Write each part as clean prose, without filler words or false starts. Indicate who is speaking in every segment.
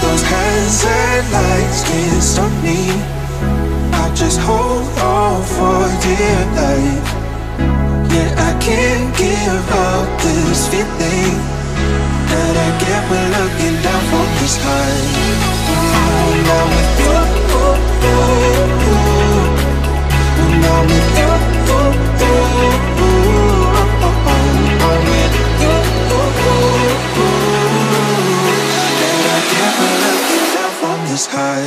Speaker 1: Those hands and lights can't stop me. I just hold on for dear life. Yeah, I can't give up this feeling that I get when looking down from the sky. Now with you, now with you, I'm with you. The sky.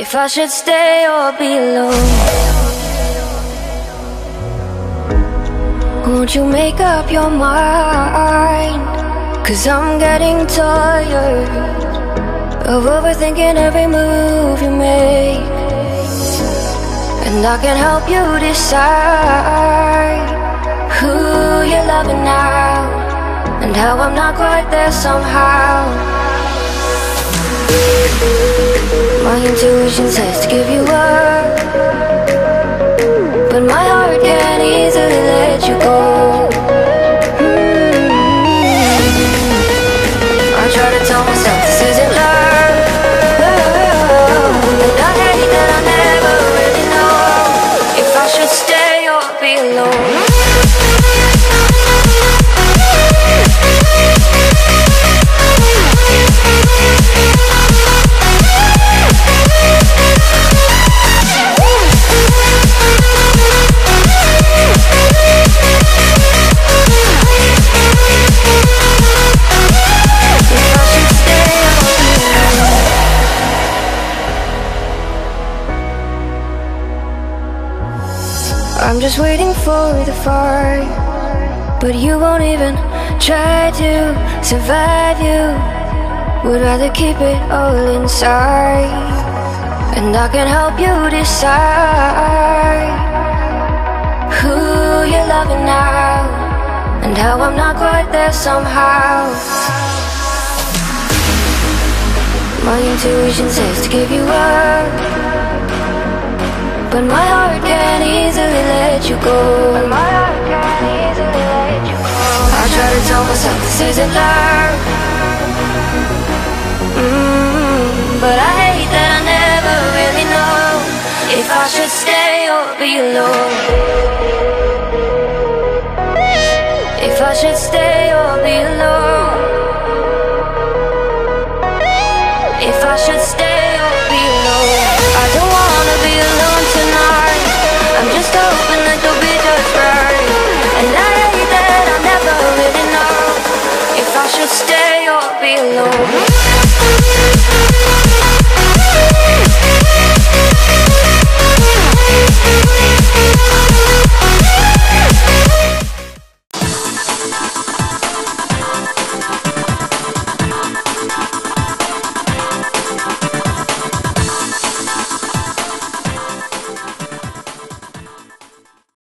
Speaker 2: If I should stay or be alone, won't you make up your mind? 'Cause I'm getting tired of overthinking every move you make, and I can help you decide who you're loving now, and how I'm not quite there somehow. My intuition says to give you up, but my heart can't easily let you go. I try to tell myself this isn't love, and I hate that I never really know if I should stay or be alone. I'm just waiting for the fire, but you won't even try to survive. You would rather keep it all inside, and I can help you decide who you're loving now, and how I'm not quite there somehow. My intuition says to give you up, but my heart can't easily let you go. I try to tell myself this isn't love, but I hate that I never really know if I should stay or be alone. If I should stay or be alone.